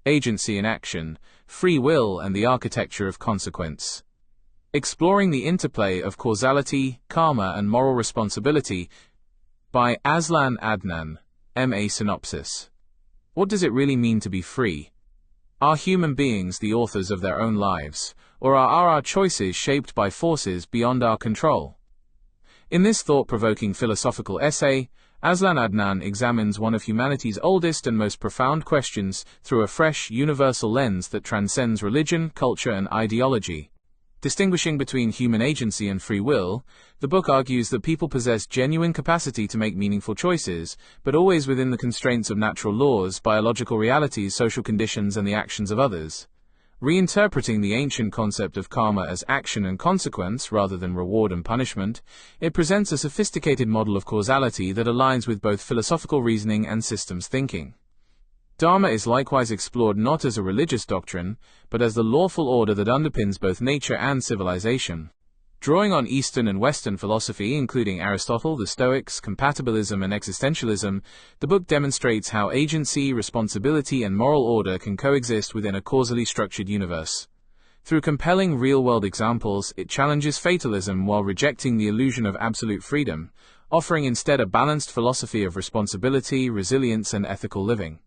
Agency in Action, Free Will and the Architecture of Consequence. Exploring the Interplay of Causality, Karma and Moral Responsibility by Aslan Adnan, M.A. Synopsis. What does it really mean to be free? Are human beings the authors of their own lives, or are our choices shaped by forces beyond our control? In this thought-provoking philosophical essay, Aslan Adnan examines one of humanity's oldest and most profound questions through a fresh, universal lens that transcends religion, culture, and ideology. Distinguishing between human agency and free will, the book argues that people possess genuine capacity to make meaningful choices, but always within the constraints of natural laws, biological realities, social conditions, and the actions of others. Reinterpreting the ancient concept of karma as action and consequence rather than reward and punishment, it presents a sophisticated model of causality that aligns with both philosophical reasoning and systems thinking. Dharma is likewise explored not as a religious doctrine, but as the lawful order that underpins both nature and civilization. Drawing on Eastern and Western philosophy, including Aristotle, the Stoics, compatibilism, and existentialism, the book demonstrates how agency, responsibility, and moral order can coexist within a causally structured universe. Through compelling real-world examples, it challenges fatalism while rejecting the illusion of absolute freedom, offering instead a balanced philosophy of responsibility, resilience, and ethical living.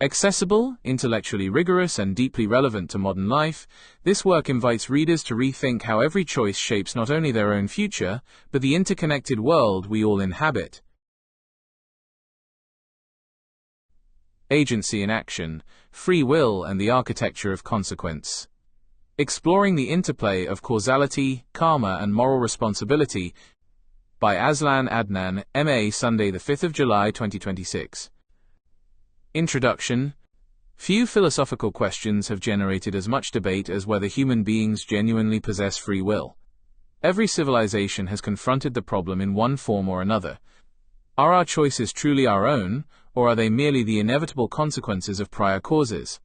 Accessible, intellectually rigorous, and deeply relevant to modern life, this work invites readers to rethink how every choice shapes not only their own future, but the interconnected world we all inhabit. Agency in Action, Free Will and the Architecture of Consequence. Exploring the Interplay of Causality, Karma and Moral Responsibility by Aslan Adnan, M.A. Sunday, 5 July 2026. Introduction. Few philosophical questions have generated as much debate as whether human beings genuinely possess free will. Every civilization has confronted the problem in one form or another. Are our choices truly our own, or are they merely the inevitable consequences of prior causes?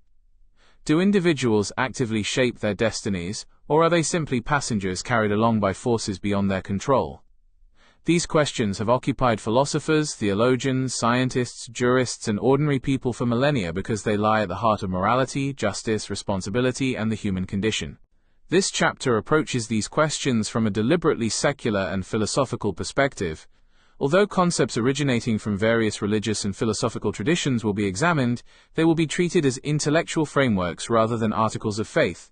Do individuals actively shape their destinies, or are they simply passengers carried along by forces beyond their control? These questions have occupied philosophers, theologians, scientists, jurists, and ordinary people for millennia because they lie at the heart of morality, justice, responsibility, and the human condition. This chapter approaches these questions from a deliberately secular and philosophical perspective. Although concepts originating from various religious and philosophical traditions will be examined, they will be treated as intellectual frameworks rather than articles of faith.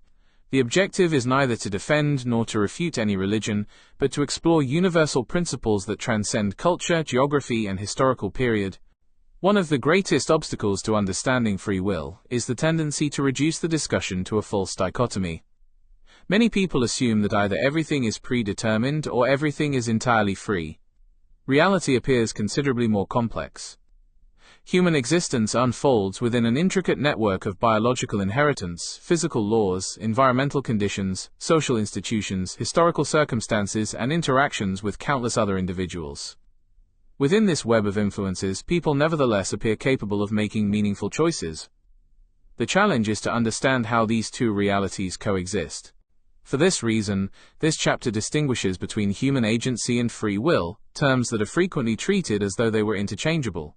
The objective is neither to defend nor to refute any religion, but to explore universal principles that transcend culture, geography, and historical period. One of the greatest obstacles to understanding free will is the tendency to reduce the discussion to a false dichotomy. Many people assume that either everything is predetermined or everything is entirely free. Reality appears considerably more complex. Human existence unfolds within an intricate network of biological inheritance, physical laws, environmental conditions, social institutions, historical circumstances, and interactions with countless other individuals. Within this web of influences, people nevertheless appear capable of making meaningful choices. The challenge is to understand how these two realities coexist. For this reason, this chapter distinguishes between human agency and free will, terms that are frequently treated as though they were interchangeable.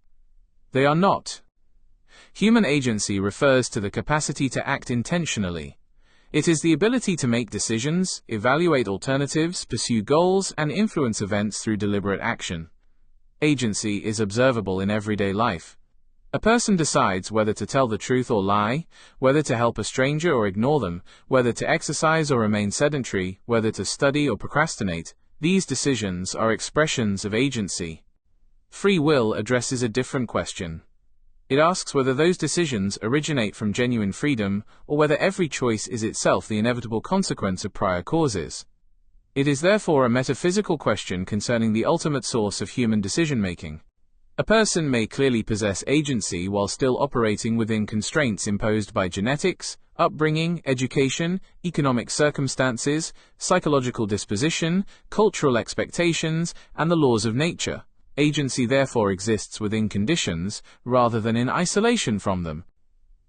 They are not. Human agency refers to the capacity to act intentionally. It is the ability to make decisions, evaluate alternatives, pursue goals, and influence events through deliberate action. Agency is observable in everyday life. A person decides whether to tell the truth or lie, whether to help a stranger or ignore them, whether to exercise or remain sedentary, whether to study or procrastinate. These decisions are expressions of agency. Free will addresses a different question. It asks whether those decisions originate from genuine freedom, or whether every choice is itself the inevitable consequence of prior causes. It is therefore a metaphysical question concerning the ultimate source of human decision-making. A person may clearly possess agency while still operating within constraints imposed by genetics, upbringing, education, economic circumstances, psychological disposition, cultural expectations, and the laws of nature. Agency therefore exists within conditions, rather than in isolation from them.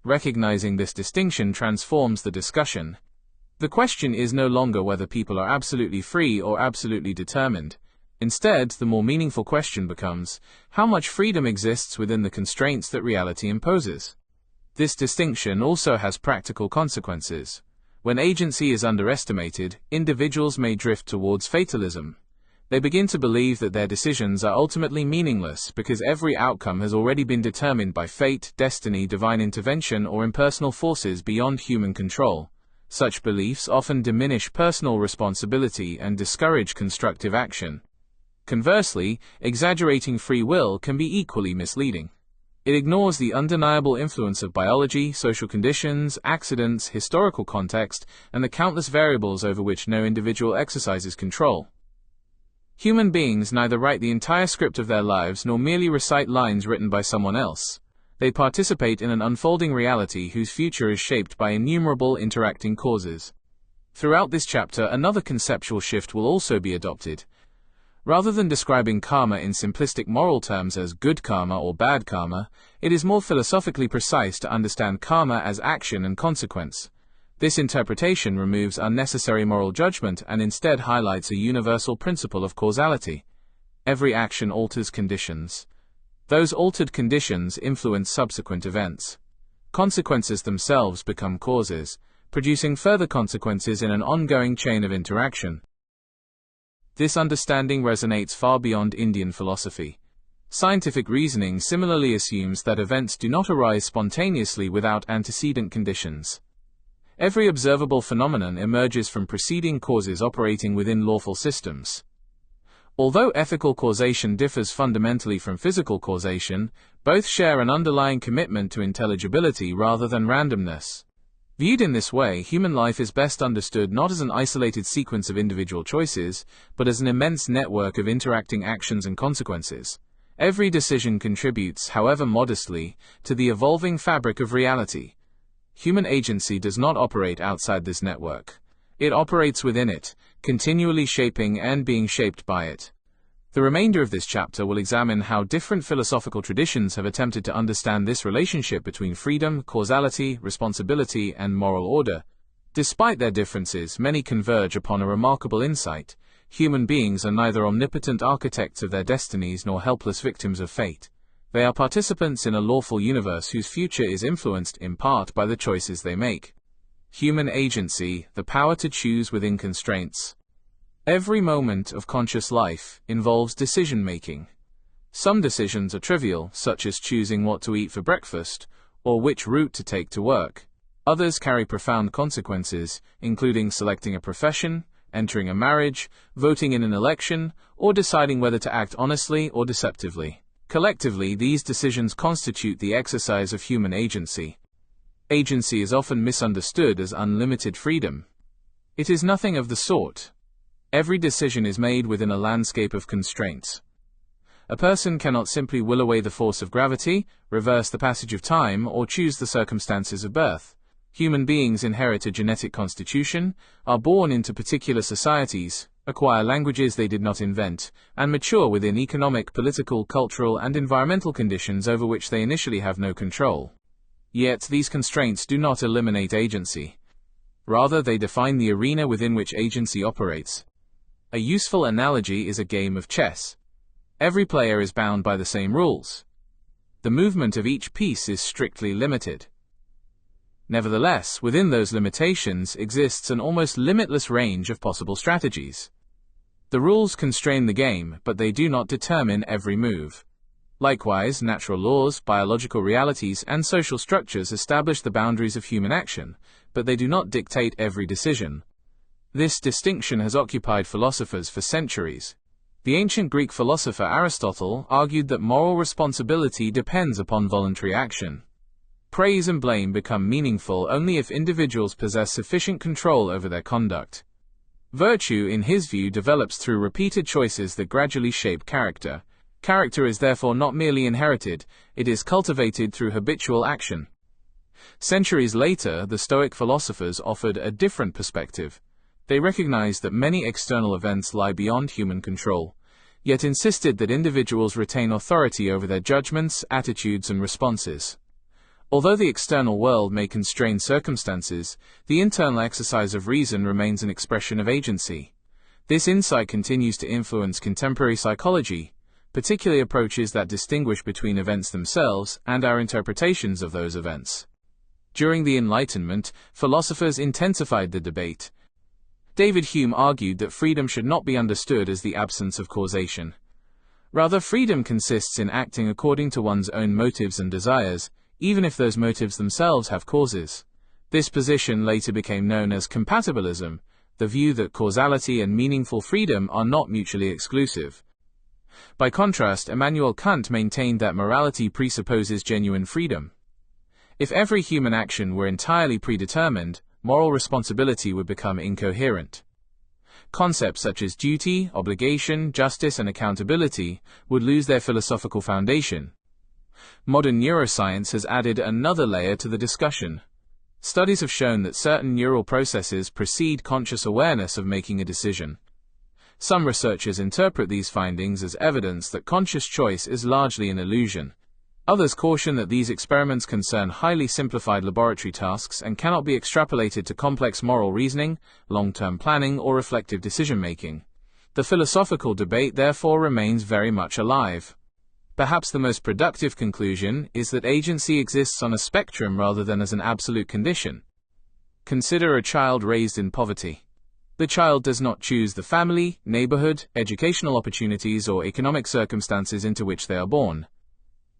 Recognizing this distinction transforms the discussion. The question is no longer whether people are absolutely free or absolutely determined. Instead, the more meaningful question becomes, how much freedom exists within the constraints that reality imposes? This distinction also has practical consequences. When agency is underestimated, individuals may drift towards fatalism. They begin to believe that their decisions are ultimately meaningless because every outcome has already been determined by fate, destiny, divine intervention, or impersonal forces beyond human control. Such beliefs often diminish personal responsibility and discourage constructive action. Conversely, exaggerating free will can be equally misleading. It ignores the undeniable influence of biology, social conditions, accidents, historical context, and the countless variables over which no individual exercises control. Human beings neither write the entire script of their lives nor merely recite lines written by someone else. They participate in an unfolding reality whose future is shaped by innumerable interacting causes. Throughout this chapter, another conceptual shift will also be adopted. Rather than describing karma in simplistic moral terms as good karma or bad karma, it is more philosophically precise to understand karma as action and consequence. This interpretation removes unnecessary moral judgment and instead highlights a universal principle of causality. Every action alters conditions. Those altered conditions influence subsequent events. Consequences themselves become causes, producing further consequences in an ongoing chain of interaction. This understanding resonates far beyond Indian philosophy. Scientific reasoning similarly assumes that events do not arise spontaneously without antecedent conditions. Every observable phenomenon emerges from preceding causes operating within lawful systems. Although ethical causation differs fundamentally from physical causation, both share an underlying commitment to intelligibility rather than randomness. Viewed in this way, human life is best understood not as an isolated sequence of individual choices, but as an immense network of interacting actions and consequences. Every decision contributes, however modestly, to the evolving fabric of reality. Human agency does not operate outside this network. It operates within it, continually shaping and being shaped by it. The remainder of this chapter will examine how different philosophical traditions have attempted to understand this relationship between freedom, causality, responsibility, and moral order. Despite their differences, many converge upon a remarkable insight: human beings are neither omnipotent architects of their destinies nor helpless victims of fate. They are participants in a lawful universe whose future is influenced, in part, by the choices they make. Human agency, the power to choose within constraints. Every moment of conscious life involves decision-making. Some decisions are trivial, such as choosing what to eat for breakfast, or which route to take to work. Others carry profound consequences, including selecting a profession, entering a marriage, voting in an election, or deciding whether to act honestly or deceptively. Collectively, these decisions constitute the exercise of human agency. Agency is often misunderstood as unlimited freedom. It is nothing of the sort. Every decision is made within a landscape of constraints. A person cannot simply will away the force of gravity, reverse the passage of time, or choose the circumstances of birth. Human beings inherit a genetic constitution, are born into particular societies, acquire languages they did not invent, and mature within economic, political, cultural, and environmental conditions over which they initially have no control. Yet these constraints do not eliminate agency. Rather, they define the arena within which agency operates. A useful analogy is a game of chess. Every player is bound by the same rules. The movement of each piece is strictly limited. Nevertheless, within those limitations exists an almost limitless range of possible strategies. The rules constrain the game, but they do not determine every move. Likewise, natural laws, biological realities, and social structures establish the boundaries of human action, but they do not dictate every decision. This distinction has occupied philosophers for centuries. The ancient Greek philosopher Aristotle argued that moral responsibility depends upon voluntary action. Praise and blame become meaningful only if individuals possess sufficient control over their conduct. Virtue, in his view, develops through repeated choices that gradually shape character. Character is therefore not merely inherited, it is cultivated through habitual action. Centuries later, the Stoic philosophers offered a different perspective. They recognized that many external events lie beyond human control, yet insisted that individuals retain authority over their judgments, attitudes, and responses. Although the external world may constrain circumstances, the internal exercise of reason remains an expression of agency. This insight continues to influence contemporary psychology, particularly approaches that distinguish between events themselves and our interpretations of those events. During the Enlightenment, philosophers intensified the debate. David Hume argued that freedom should not be understood as the absence of causation. Rather, freedom consists in acting according to one's own motives and desires, even if those motives themselves have causes. This position later became known as compatibilism, the view that causality and meaningful freedom are not mutually exclusive. By contrast, Immanuel Kant maintained that morality presupposes genuine freedom. If every human action were entirely predetermined, moral responsibility would become incoherent. Concepts such as duty, obligation, justice, and accountability would lose their philosophical foundation. Modern neuroscience has added another layer to the discussion. Studies have shown that certain neural processes precede conscious awareness of making a decision. Some researchers interpret these findings as evidence that conscious choice is largely an illusion. Others caution that these experiments concern highly simplified laboratory tasks and cannot be extrapolated to complex moral reasoning, long-term planning, or reflective decision-making. The philosophical debate therefore remains very much alive. Perhaps the most productive conclusion is that agency exists on a spectrum rather than as an absolute condition. Consider a child raised in poverty. The child does not choose the family, neighborhood, educational opportunities, or economic circumstances into which they are born.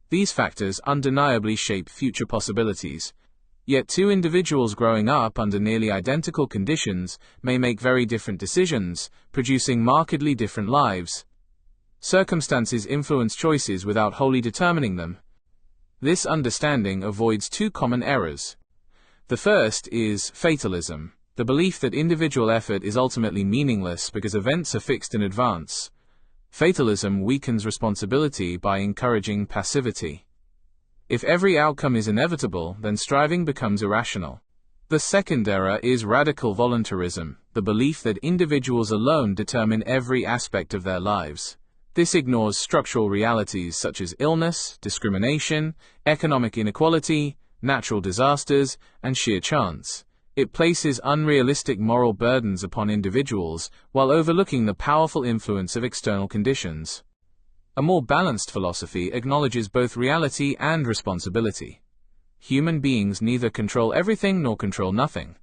These factors undeniably shape future possibilities. Yet two individuals growing up under nearly identical conditions may make very different decisions, producing markedly different lives. Circumstances influence choices without wholly determining them. This understanding avoids two common errors. The first is fatalism, the belief that individual effort is ultimately meaningless because events are fixed in advance. Fatalism weakens responsibility by encouraging passivity. If every outcome is inevitable, then striving becomes irrational. The second error is radical voluntarism, the belief that individuals alone determine every aspect of their lives. This ignores structural realities such as illness, discrimination, economic inequality, natural disasters, and sheer chance. It places unrealistic moral burdens upon individuals while overlooking the powerful influence of external conditions. A more balanced philosophy acknowledges both reality and responsibility. Human beings neither control everything nor control nothing.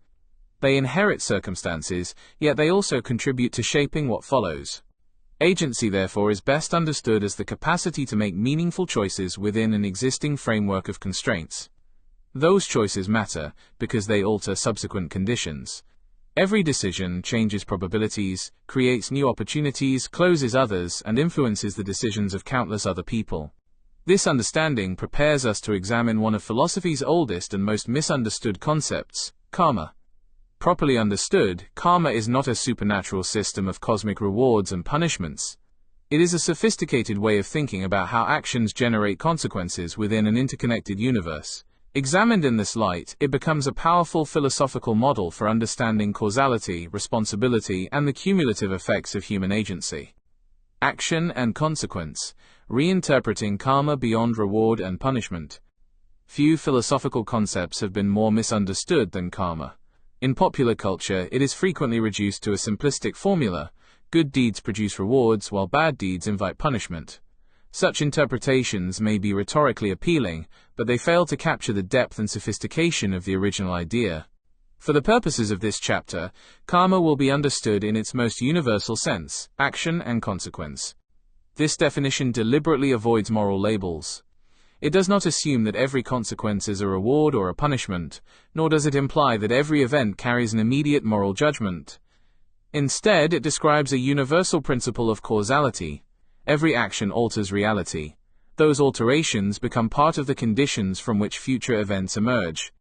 They inherit circumstances, yet they also contribute to shaping what follows. Agency, therefore, is best understood as the capacity to make meaningful choices within an existing framework of constraints. Those choices matter because they alter subsequent conditions. Every decision changes probabilities, creates new opportunities, closes others, and influences the decisions of countless other people. This understanding prepares us to examine one of philosophy's oldest and most misunderstood concepts, karma. Properly understood, karma is not a supernatural system of cosmic rewards and punishments. It is a sophisticated way of thinking about how actions generate consequences within an interconnected universe. Examined in this light, it becomes a powerful philosophical model for understanding causality, responsibility, and the cumulative effects of human agency. Action and consequence, reinterpreting karma beyond reward and punishment. Few philosophical concepts have been more misunderstood than karma. In popular culture, it is frequently reduced to a simplistic formula: good deeds produce rewards while bad deeds invite punishment. Such interpretations may be rhetorically appealing, but they fail to capture the depth and sophistication of the original idea. For the purposes of this chapter, karma will be understood in its most universal sense: action and consequence. This definition deliberately avoids moral labels. It does not assume that every consequence is a reward or a punishment, nor does it imply that every event carries an immediate moral judgment. Instead, it describes a universal principle of causality. Every action alters reality. Those alterations become part of the conditions from which future events emerge.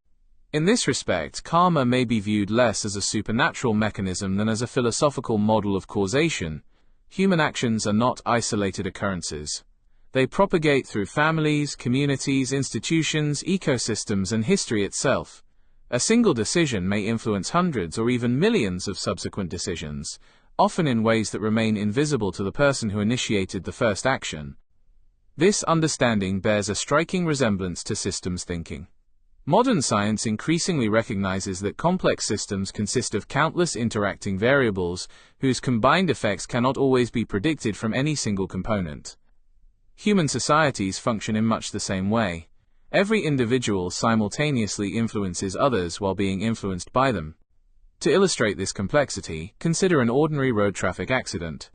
In this respect, karma may be viewed less as a supernatural mechanism than as a philosophical model of causation. Human actions are not isolated occurrences. They propagate through families, communities, institutions, ecosystems, and history itself. A single decision may influence hundreds or even millions of subsequent decisions, often in ways that remain invisible to the person who initiated the first action. This understanding bears a striking resemblance to systems thinking. Modern science increasingly recognizes that complex systems consist of countless interacting variables whose combined effects cannot always be predicted from any single component. Human societies function in much the same way. Every individual simultaneously influences others while being influenced by them. To illustrate this complexity, consider an ordinary road traffic accident.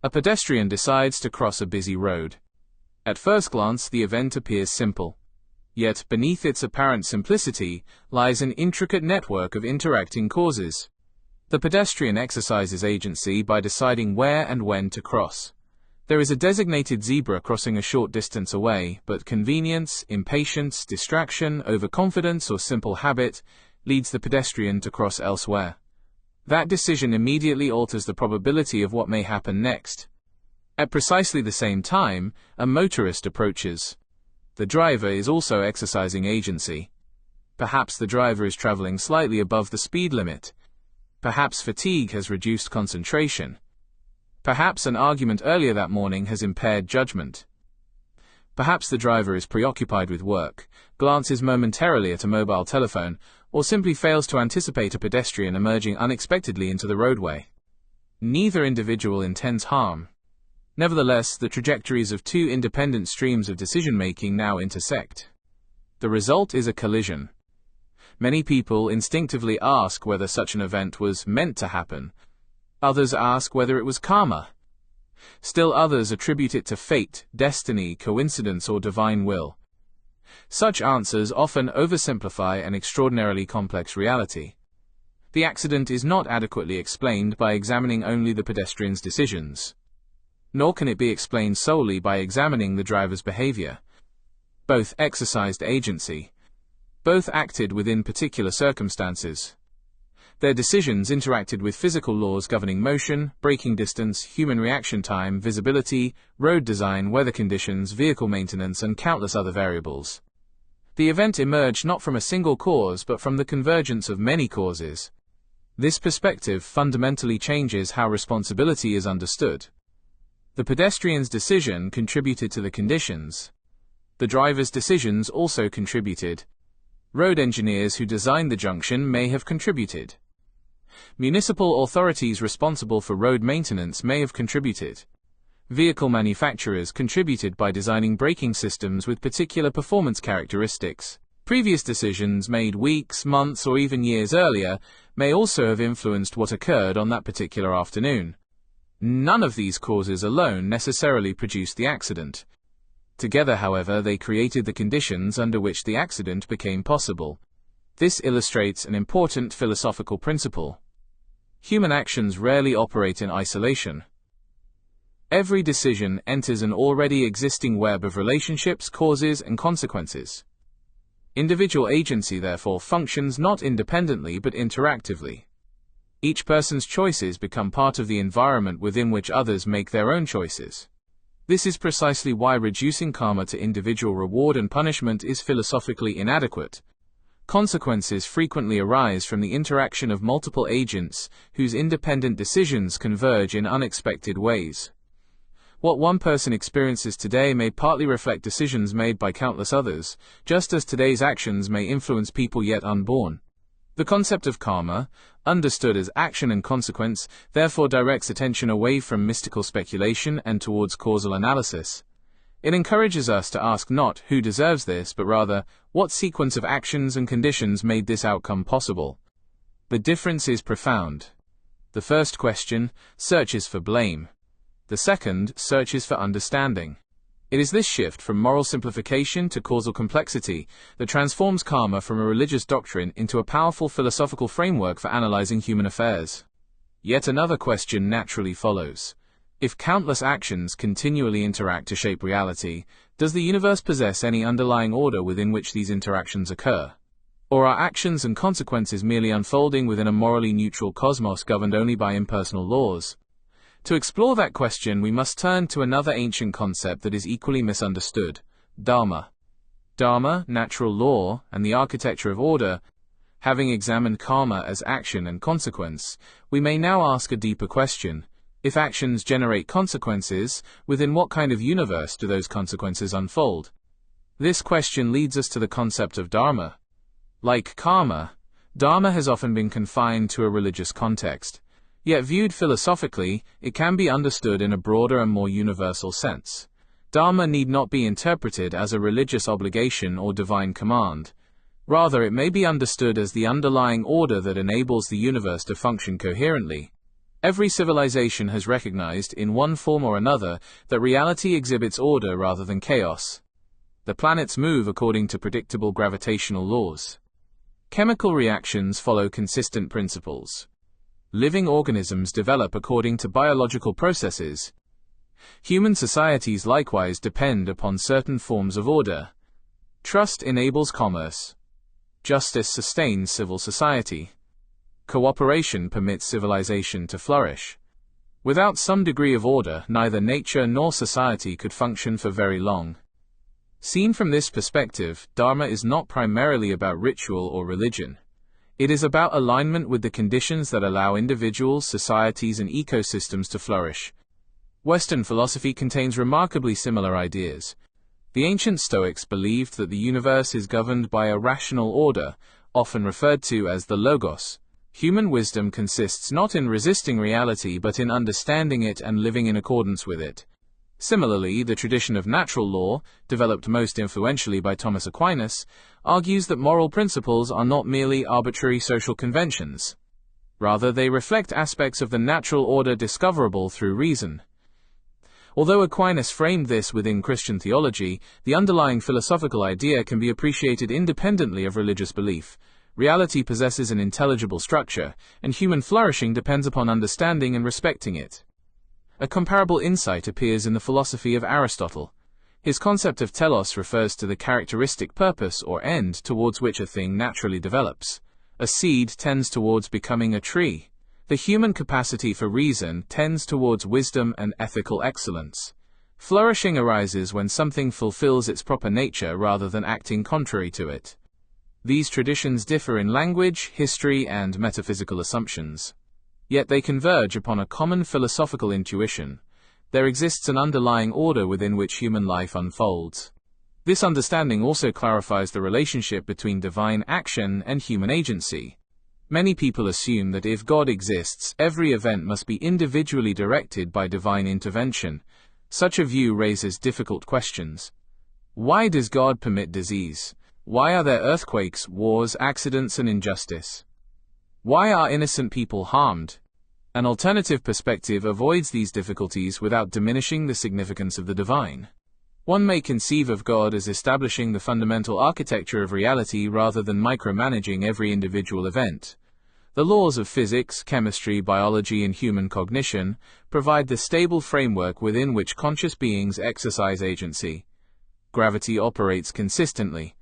A pedestrian decides to cross a busy road. At first glance, the event appears simple. Yet, beneath its apparent simplicity, lies an intricate network of interacting causes. The pedestrian exercises agency by deciding where and when to cross. There is a designated zebra crossing a short distance away, but convenience, impatience, distraction, overconfidence, or simple habit leads the pedestrian to cross elsewhere. That decision immediately alters the probability of what may happen next. At precisely the same time, a motorist approaches. The driver is also exercising agency. Perhaps the driver is traveling slightly above the speed limit. Perhaps fatigue has reduced concentration. Perhaps an argument earlier that morning has impaired judgment. Perhaps the driver is preoccupied with work, glances momentarily at a mobile telephone, or simply fails to anticipate a pedestrian emerging unexpectedly into the roadway. Neither individual intends harm. Nevertheless, the trajectories of two independent streams of decision-making now intersect. The result is a collision. Many people instinctively ask whether such an event was meant to happen. Others ask whether it was karma. Still others attribute it to fate, destiny, coincidence, or divine will. Such answers often oversimplify an extraordinarily complex reality. The accident is not adequately explained by examining only the pedestrian's decisions. Nor can it be explained solely by examining the driver's behavior. Both exercised agency. Both acted within particular circumstances. Their decisions interacted with physical laws governing motion, braking distance, human reaction time, visibility, road design, weather conditions, vehicle maintenance, and countless other variables. The event emerged not from a single cause but from the convergence of many causes. This perspective fundamentally changes how responsibility is understood. The pedestrian's decision contributed to the conditions. The driver's decisions also contributed. Road engineers who designed the junction may have contributed. Municipal authorities responsible for road maintenance may have contributed. Vehicle manufacturers contributed by designing braking systems with particular performance characteristics. Previous decisions made weeks, months, or even years earlier may also have influenced what occurred on that particular afternoon. None of these causes alone necessarily produced the accident. Together, however, they created the conditions under which the accident became possible. This illustrates an important philosophical principle. Human actions rarely operate in isolation. Every decision enters an already existing web of relationships, causes, and consequences. Individual agency, therefore, functions not independently but interactively. Each person's choices become part of the environment within which others make their own choices. This is precisely why reducing karma to individual reward and punishment is philosophically inadequate. Consequences frequently arise from the interaction of multiple agents whose independent decisions converge in unexpected ways. What one person experiences today may partly reflect decisions made by countless others, just as today's actions may influence people yet unborn. The concept of karma, understood as action and consequence, therefore directs attention away from mystical speculation and towards causal analysis. It encourages us to ask not who deserves this, but rather, what sequence of actions and conditions made this outcome possible. The difference is profound. The first question searches for blame. The second searches for understanding. It is this shift from moral simplification to causal complexity that transforms karma from a religious doctrine into a powerful philosophical framework for analyzing human affairs. Yet another question naturally follows. If countless actions continually interact to shape reality, does the universe possess any underlying order within which these interactions occur? Or are actions and consequences merely unfolding within a morally neutral cosmos governed only by impersonal laws? To explore that question, we must turn to another ancient concept that is equally misunderstood: Dharma. Dharma, natural law, and the architecture of order. Having examined karma as action and consequence, we may now ask a deeper question. If actions generate consequences, within what kind of universe do those consequences unfold? This question leads us to the concept of dharma. Like karma, dharma has often been confined to a religious context. Yet viewed philosophically, it can be understood in a broader and more universal sense. Dharma need not be interpreted as a religious obligation or divine command. Rather, it may be understood as the underlying order that enables the universe to function coherently. Every civilization has recognized, in one form or another, that reality exhibits order rather than chaos. The planets move according to predictable gravitational laws. Chemical reactions follow consistent principles. Living organisms develop according to biological processes. Human societies likewise depend upon certain forms of order. Trust enables commerce. Justice sustains civil society. Cooperation permits civilization to flourish. Without some degree of order, neither nature nor society could function for very long. Seen from this perspective, Dharma is not primarily about ritual or religion. It is about alignment with the conditions that allow individuals, societies, and ecosystems to flourish. Western philosophy contains remarkably similar ideas. The ancient Stoics believed that the universe is governed by a rational order, often referred to as the Logos. Human wisdom consists not in resisting reality but in understanding it and living in accordance with it. Similarly, the tradition of natural law, developed most influentially by Thomas Aquinas, argues that moral principles are not merely arbitrary social conventions. Rather, they reflect aspects of the natural order discoverable through reason. Although Aquinas framed this within Christian theology, the underlying philosophical idea can be appreciated independently of religious belief. Reality possesses an intelligible structure, and human flourishing depends upon understanding and respecting it. A comparable insight appears in the philosophy of Aristotle. His concept of telos refers to the characteristic purpose or end towards which a thing naturally develops. A seed tends towards becoming a tree. The human capacity for reason tends towards wisdom and ethical excellence. Flourishing arises when something fulfills its proper nature rather than acting contrary to it. These traditions differ in language, history, and metaphysical assumptions. Yet they converge upon a common philosophical intuition. There exists an underlying order within which human life unfolds. This understanding also clarifies the relationship between divine action and human agency. Many people assume that if God exists, every event must be individually directed by divine intervention. Such a view raises difficult questions. Why does God permit disease? Why are there earthquakes, wars, accidents, and injustice? Why are innocent people harmed? An alternative perspective avoids these difficulties without diminishing the significance of the divine. One may conceive of God as establishing the fundamental architecture of reality rather than micromanaging every individual event. The laws of physics, chemistry, biology, and human cognition provide the stable framework within which conscious beings exercise agency. Gravity operates consistently.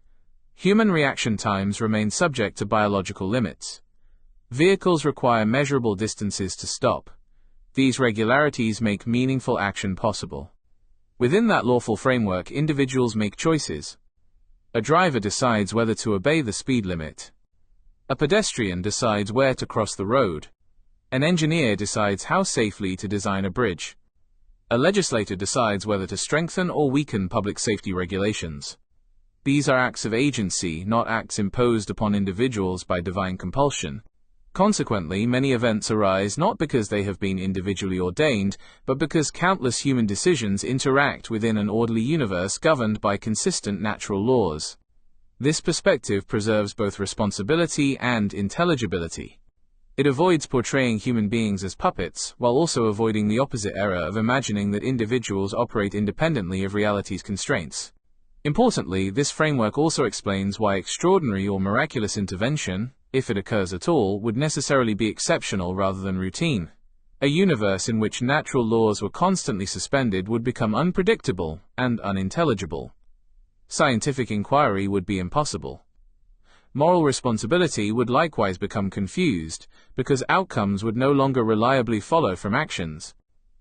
Human reaction times remain subject to biological limits. Vehicles require measurable distances to stop. These regularities make meaningful action possible. Within that lawful framework, individuals make choices. A driver decides whether to obey the speed limit. A pedestrian decides where to cross the road. An engineer decides how safely to design a bridge. A legislator decides whether to strengthen or weaken public safety regulations. These are acts of agency, not acts imposed upon individuals by divine compulsion. Consequently, many events arise not because they have been individually ordained, but because countless human decisions interact within an orderly universe governed by consistent natural laws. This perspective preserves both responsibility and intelligibility. It avoids portraying human beings as puppets, while also avoiding the opposite error of imagining that individuals operate independently of reality's constraints. Importantly, this framework also explains why extraordinary or miraculous intervention, if it occurs at all, would necessarily be exceptional rather than routine. A universe in which natural laws were constantly suspended would become unpredictable and unintelligible. Scientific inquiry would be impossible. Moral responsibility would likewise become confused, because outcomes would no longer reliably follow from actions.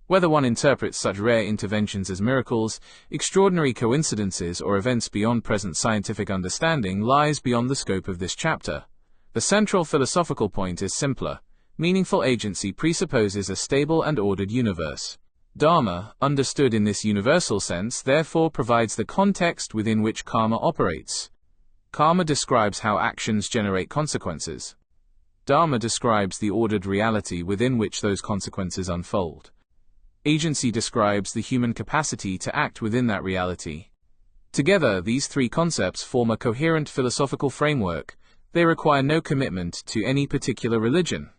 Whether one interprets such rare interventions as miracles, extraordinary coincidences, or events beyond present scientific understanding lies beyond the scope of this chapter. The central philosophical point is simpler. Meaningful agency presupposes a stable and ordered universe. Dharma, understood in this universal sense, therefore provides the context within which karma operates. Karma describes how actions generate consequences. Dharma describes the ordered reality within which those consequences unfold. Agency describes the human capacity to act within that reality. Together, these three concepts form a coherent philosophical framework. They require no commitment to any particular religion.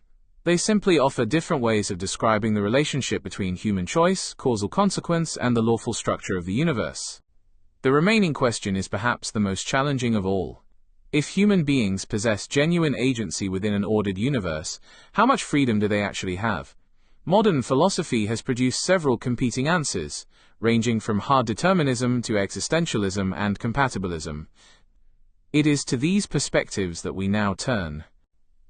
They simply offer different ways of describing the relationship between human choice, causal consequence, and the lawful structure of the universe. The remaining question is perhaps the most challenging of all. If human beings possess genuine agency within an ordered universe, how much freedom do they actually have? Modern philosophy has produced several competing answers, ranging from hard determinism to existentialism and compatibilism. It is to these perspectives that we now turn.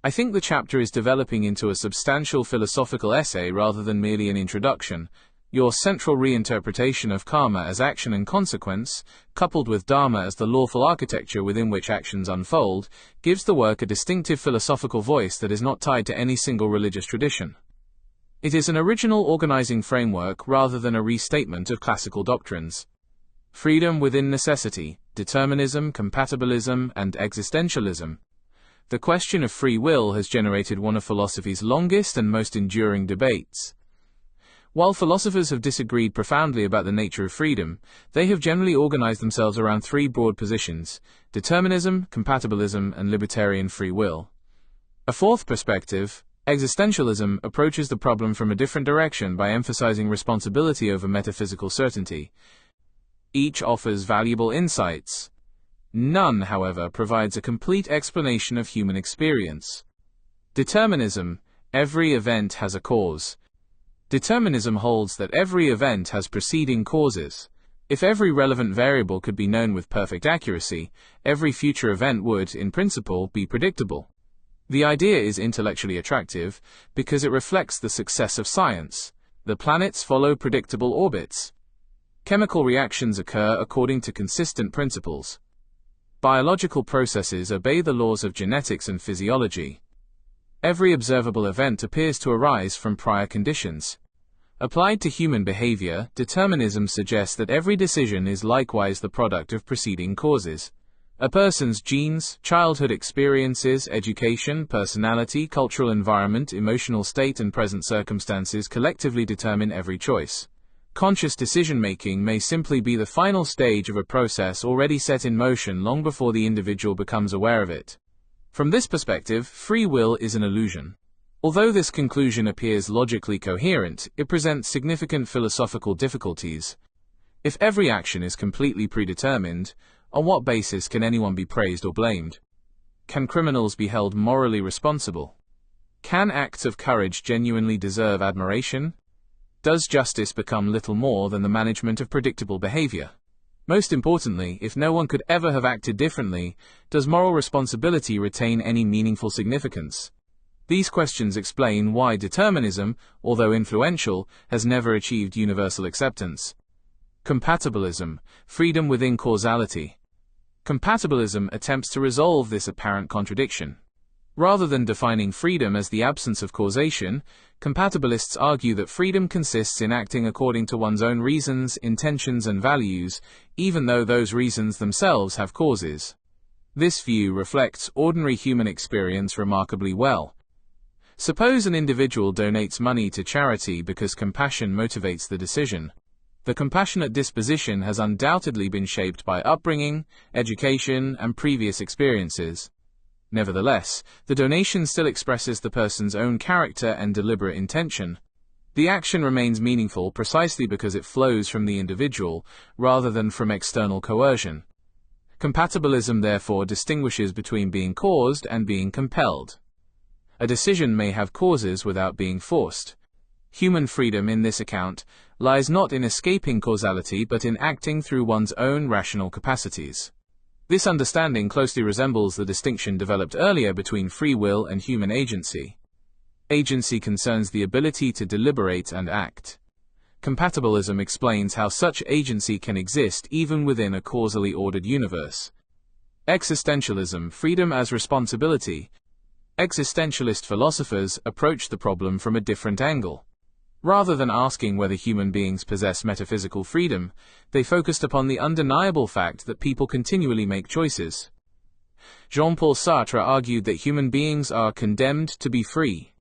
I think the chapter is developing into a substantial philosophical essay rather than merely an introduction. Your central reinterpretation of karma as action and consequence, coupled with dharma as the lawful architecture within which actions unfold, gives the work a distinctive philosophical voice that is not tied to any single religious tradition. It is an original organizing framework rather than a restatement of classical doctrines. Freedom within necessity, determinism, compatibilism, and existentialism. The question of free will has generated one of philosophy's longest and most enduring debates. While philosophers have disagreed profoundly about the nature of freedom, they have generally organized themselves around three broad positions: determinism, compatibilism, and libertarian free will. A fourth perspective, existentialism, approaches the problem from a different direction by emphasizing responsibility over metaphysical certainty. Each offers valuable insights. None, however, provides a complete explanation of human experience. Determinism: every event has a cause. Determinism holds that every event has preceding causes. If every relevant variable could be known with perfect accuracy, every future event would, in principle, be predictable. The idea is intellectually attractive because it reflects the success of science. The planets follow predictable orbits. Chemical reactions occur according to consistent principles. Biological processes obey the laws of genetics and physiology. Every observable event appears to arise from prior conditions. Applied to human behavior, determinism suggests that every decision is likewise the product of preceding causes. A person's genes, childhood experiences, education, personality, cultural environment, emotional state, and present circumstances collectively determine every choice. Conscious decision-making may simply be the final stage of a process already set in motion long before the individual becomes aware of it. From this perspective, free will is an illusion. Although this conclusion appears logically coherent, it presents significant philosophical difficulties. If every action is completely predetermined, on what basis can anyone be praised or blamed? Can criminals be held morally responsible? Can acts of courage genuinely deserve admiration? Does justice become little more than the management of predictable behavior? Most importantly, if no one could ever have acted differently, does moral responsibility retain any meaningful significance? These questions explain why determinism, although influential, has never achieved universal acceptance. Compatibilism, freedom within causality. Compatibilism attempts to resolve this apparent contradiction. Rather than defining freedom as the absence of causation, compatibilists argue that freedom consists in acting according to one's own reasons, intentions, and values, even though those reasons themselves have causes. This view reflects ordinary human experience remarkably well. Suppose an individual donates money to charity because compassion motivates the decision. The compassionate disposition has undoubtedly been shaped by upbringing, education, and previous experiences. Nevertheless, the donation still expresses the person's own character and deliberate intention. The action remains meaningful precisely because it flows from the individual, rather than from external coercion. Compatibilism therefore distinguishes between being caused and being compelled. A decision may have causes without being forced. Human freedom in this account lies not in escaping causality but in acting through one's own rational capacities. This understanding closely resembles the distinction developed earlier between free will and human agency. Agency concerns the ability to deliberate and act. Compatibilism explains how such agency can exist even within a causally ordered universe. Existentialism, freedom as responsibility. Existentialist philosophers approach the problem from a different angle. Rather than asking whether human beings possess metaphysical freedom, they focused upon the undeniable fact that people continually make choices. Jean-Paul Sartre argued that human beings are condemned to be free.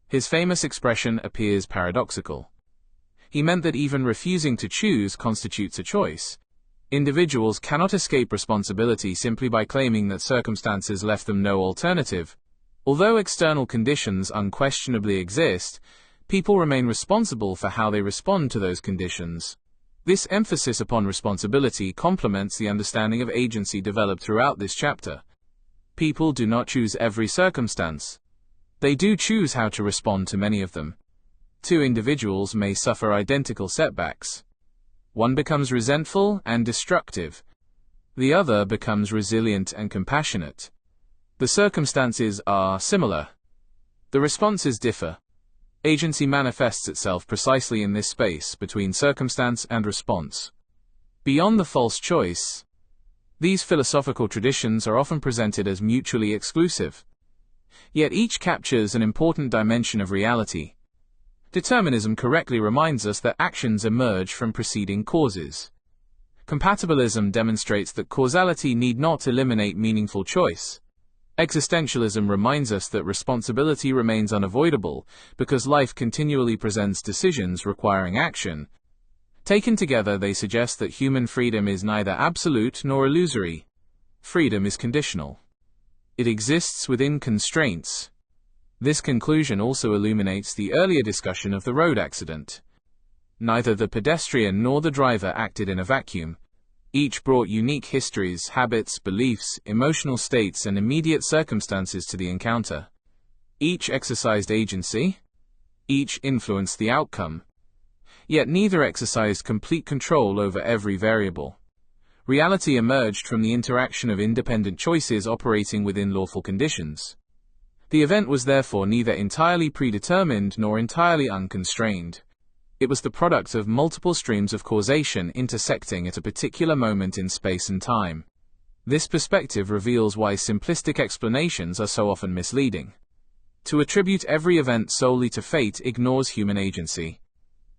His famous expression appears paradoxical. He meant that even refusing to choose constitutes a choice. Individuals cannot escape responsibility simply by claiming that circumstances left them no alternative. Although external conditions unquestionably exist, people remain responsible for how they respond to those conditions. This emphasis upon responsibility complements the understanding of agency developed throughout this chapter. People do not choose every circumstance. They do choose how to respond to many of them. Two individuals may suffer identical setbacks. One becomes resentful and destructive. The other becomes resilient and compassionate. The circumstances are similar. The responses differ. Agency manifests itself precisely in this space between circumstance and response. Beyond the false choice, these philosophical traditions are often presented as mutually exclusive. Yet each captures an important dimension of reality. Determinism correctly reminds us that actions emerge from preceding causes. Compatibilism demonstrates that causality need not eliminate meaningful choice. Existentialism reminds us that responsibility remains unavoidable because life continually presents decisions requiring action. Taken together, they suggest that human freedom is neither absolute nor illusory. Freedom is conditional. It exists within constraints. This conclusion also illuminates the earlier discussion of the road accident. Neither the pedestrian nor the driver acted in a vacuum. Each brought unique histories, habits, beliefs, emotional states, and immediate circumstances to the encounter. Each exercised agency. Each influenced the outcome. Yet neither exercised complete control over every variable. Reality emerged from the interaction of independent choices operating within lawful conditions. The event was therefore neither entirely predetermined nor entirely unconstrained. It was the product of multiple streams of causation intersecting at a particular moment in space and time. This perspective reveals why simplistic explanations are so often misleading. To attribute every event solely to fate ignores human agency.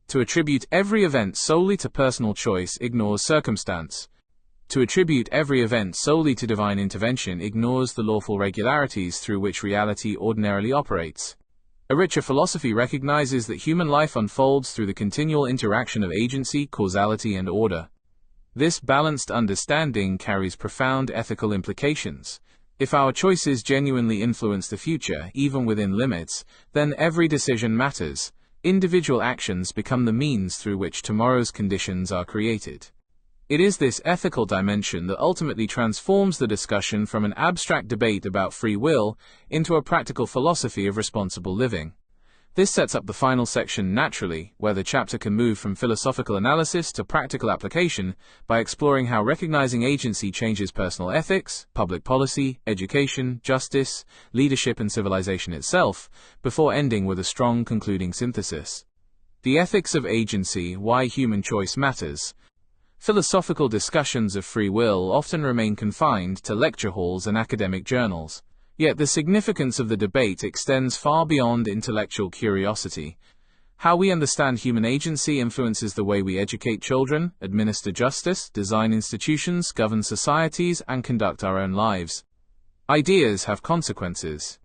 To attribute every event solely to personal choice ignores circumstance. To attribute every event solely to divine intervention ignores the lawful regularities through which reality ordinarily operates. A richer philosophy recognizes that human life unfolds through the continual interaction of agency, causality, and order. This balanced understanding carries profound ethical implications. If our choices genuinely influence the future, even within limits, then every decision matters. Individual actions become the means through which tomorrow's conditions are created. It is this ethical dimension that ultimately transforms the discussion from an abstract debate about free will into a practical philosophy of responsible living. This sets up the final section naturally, where the chapter can move from philosophical analysis to practical application by exploring how recognizing agency changes personal ethics, public policy, education, justice, leadership, and civilization itself, before ending with a strong concluding synthesis. The ethics of agency: why human choice matters. Philosophical discussions of free will often remain confined to lecture halls and academic journals. Yet the significance of the debate extends far beyond intellectual curiosity. How we understand human agency influences the way we educate children, administer justice, design institutions, govern societies, and conduct our own lives. Ideas have consequences.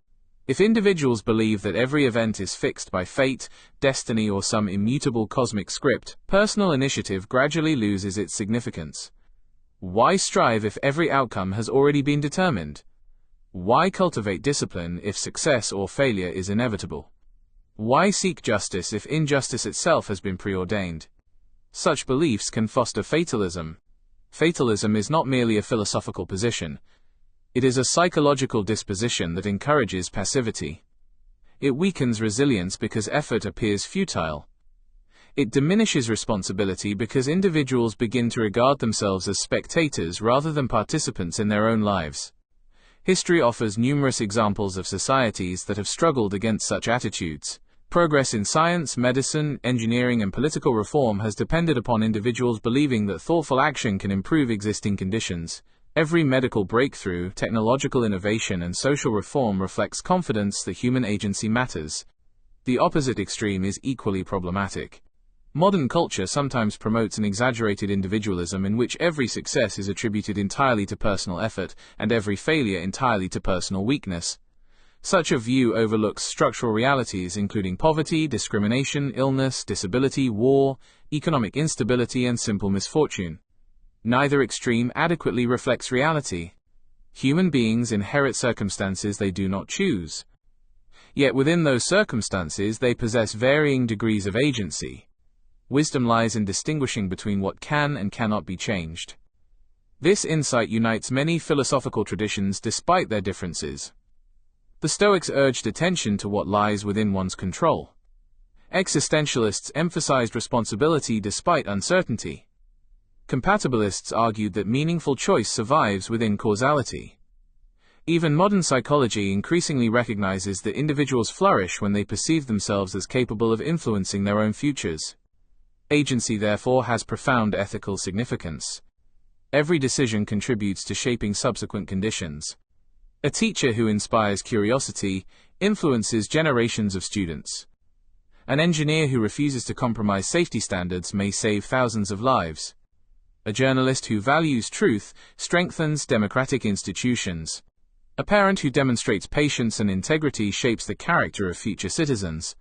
If individuals believe that every event is fixed by fate, destiny, or some immutable cosmic script, personal initiative gradually loses its significance. Why strive if every outcome has already been determined? Why cultivate discipline if success or failure is inevitable? Why seek justice if injustice itself has been preordained? Such beliefs can foster fatalism. Fatalism is not merely a philosophical position. It is a psychological disposition that encourages passivity. It weakens resilience because effort appears futile. It diminishes responsibility because individuals begin to regard themselves as spectators rather than participants in their own lives. History offers numerous examples of societies that have struggled against such attitudes. Progress in science, medicine, engineering, and political reform has depended upon individuals believing that thoughtful action can improve existing conditions. Every medical breakthrough, technological innovation, and social reform reflects confidence that human agency matters. The opposite extreme is equally problematic. Modern culture sometimes promotes an exaggerated individualism in which every success is attributed entirely to personal effort and every failure entirely to personal weakness. Such a view overlooks structural realities including poverty, discrimination, illness, disability, war, economic instability, and simple misfortune. Neither extreme adequately reflects reality. Human beings inherit circumstances they do not choose. Yet within those circumstances they possess varying degrees of agency. Wisdom lies in distinguishing between what can and cannot be changed. This insight unites many philosophical traditions despite their differences. The Stoics urged attention to what lies within one's control. Existentialists emphasized responsibility despite uncertainty. Compatibilists argued that meaningful choice survives within causality. Even modern psychology increasingly recognizes that individuals flourish when they perceive themselves as capable of influencing their own futures. Agency, therefore, has profound ethical significance. Every decision contributes to shaping subsequent conditions. A teacher who inspires curiosity influences generations of students. An engineer who refuses to compromise safety standards may save thousands of lives. A journalist who values truth strengthens democratic institutions. A parent who demonstrates patience and integrity shapes the character of future citizens.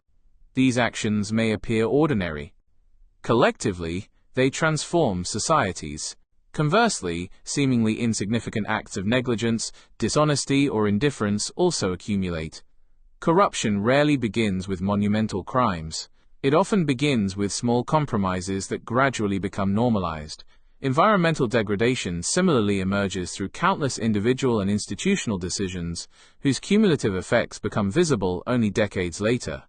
These actions may appear ordinary. Collectively, they transform societies. Conversely, seemingly insignificant acts of negligence, dishonesty, or indifference also accumulate. Corruption rarely begins with monumental crimes. It often begins with small compromises that gradually become normalized. Environmental degradation similarly emerges through countless individual and institutional decisions, whose cumulative effects become visible only decades later.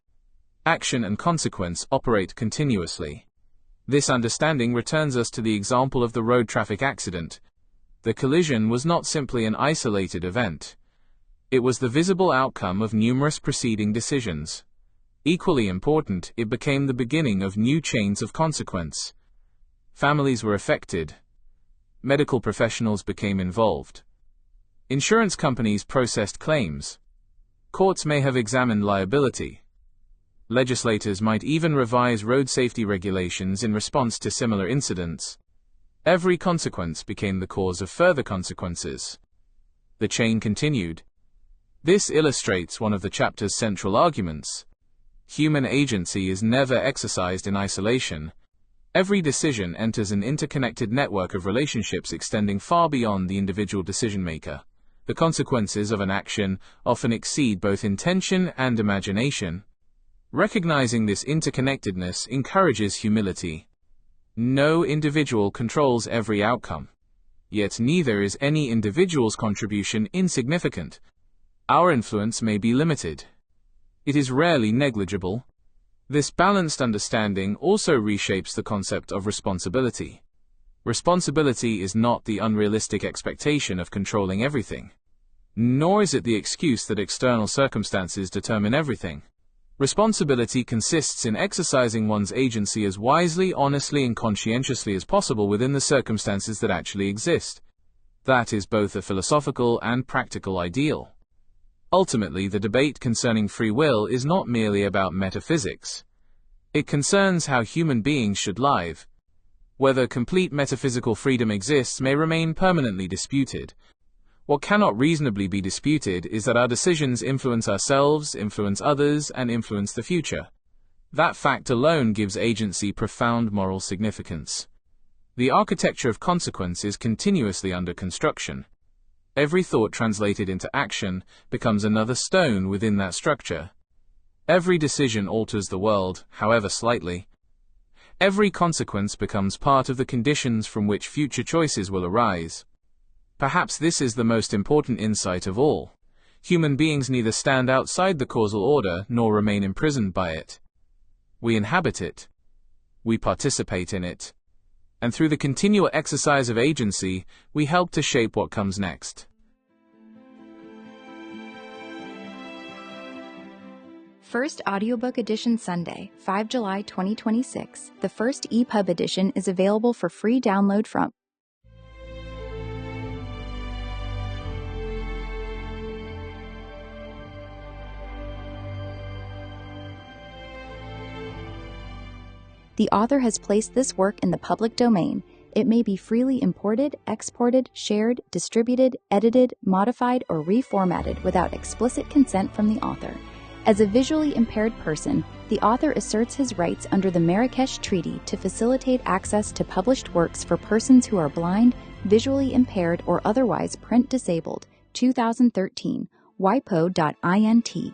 Action and consequence operate continuously. This understanding returns us to the example of the road traffic accident. The collision was not simply an isolated event. It was the visible outcome of numerous preceding decisions. Equally important, it became the beginning of new chains of consequence. Families were affected. Medical professionals became involved. Insurance companies processed claims. Courts may have examined liability. Legislators might even revise road safety regulations in response to similar incidents. Every consequence became the cause of further consequences. The chain continued. This illustrates one of the chapter's central arguments. Human agency is never exercised in isolation. Every decision enters an interconnected network of relationships extending far beyond the individual decision-maker. The consequences of an action often exceed both intention and imagination. Recognizing this interconnectedness encourages humility. No individual controls every outcome. Yet neither is any individual's contribution insignificant. Our influence may be limited. It is rarely negligible. This balanced understanding also reshapes the concept of responsibility. Responsibility is not the unrealistic expectation of controlling everything. Nor is it the excuse that external circumstances determine everything. Responsibility consists in exercising one's agency as wisely, honestly, and conscientiously as possible within the circumstances that actually exist. That is both a philosophical and practical ideal. Ultimately, the debate concerning free will is not merely about metaphysics. It concerns how human beings should live. Whether complete metaphysical freedom exists may remain permanently disputed. What cannot reasonably be disputed is that our decisions influence ourselves, influence others, and influence the future. That fact alone gives agency profound moral significance. The architecture of consequence is continuously under construction. Every thought translated into action becomes another stone within that structure. Every decision alters the world, however slightly. Every consequence becomes part of the conditions from which future choices will arise. Perhaps this is the most important insight of all. Human beings neither stand outside the causal order nor remain imprisoned by it. We inhabit it. We participate in it. And through the continual exercise of agency, we help to shape what comes next. First Audiobook Edition Sunday, 5 July 2026. The first EPUB edition is available for free download from The author has placed this work in the public domain. It may be freely imported, exported, shared, distributed, edited, modified, or reformatted without explicit consent from the author. As a visually impaired person, the author asserts his rights under the Marrakesh Treaty to facilitate access to published works for persons who are blind, visually impaired, or otherwise print disabled. 2013, WIPO.int.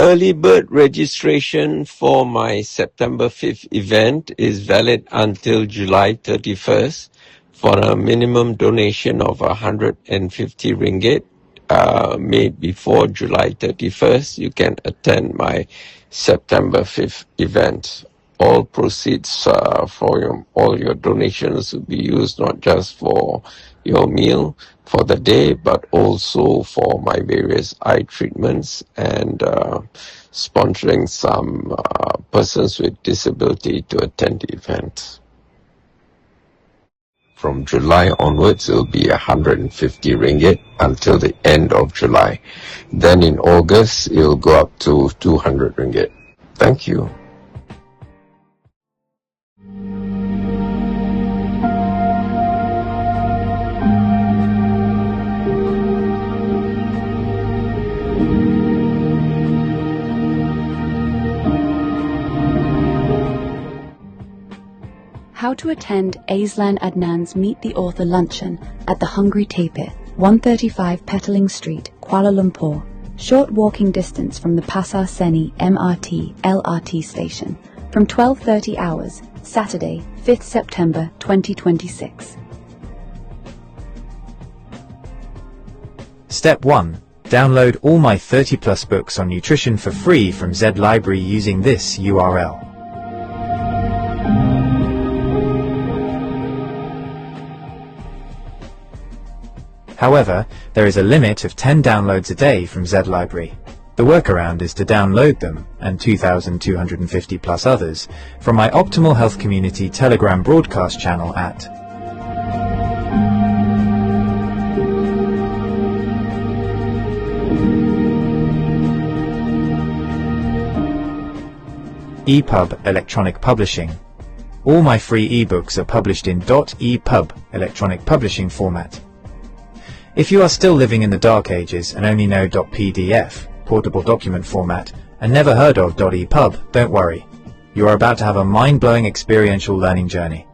Early bird registration for my September 5th event is valid until July 31st for a minimum donation of 150 ringgit. Made before July 31st, you can attend my September 5th event. All proceeds for all your donations will be used not just for your meal for the day, but also for my various eye treatments and sponsoring some persons with disability to attend the event. From July onwards, it will be 150 ringgit until the end of July. Then in August, it will go up to 200 ringgit. Thank you. How to attend Aislan Adnan's Meet the Author Luncheon at the Hungry Tapir, 135 Petaling Street, Kuala Lumpur, short walking distance from the Pasar Seni MRT LRT station, from 12:30 hours, Saturday, 5th September 2026. Step 1. Download all my 30+ books on nutrition for free from Z Library using this URL. However, there is a limit of 10 downloads a day from Z Library. The workaround is to download them, and 2,250 plus others, from my Optimal Health Community Telegram broadcast channel at EPUB Electronic Publishing. All my free ebooks are published in .epub electronic publishing format. If you are still living in the dark ages and only know .pdf, portable document format, and never heard of .epub, don't worry. You are about to have a mind-blowing experiential learning journey.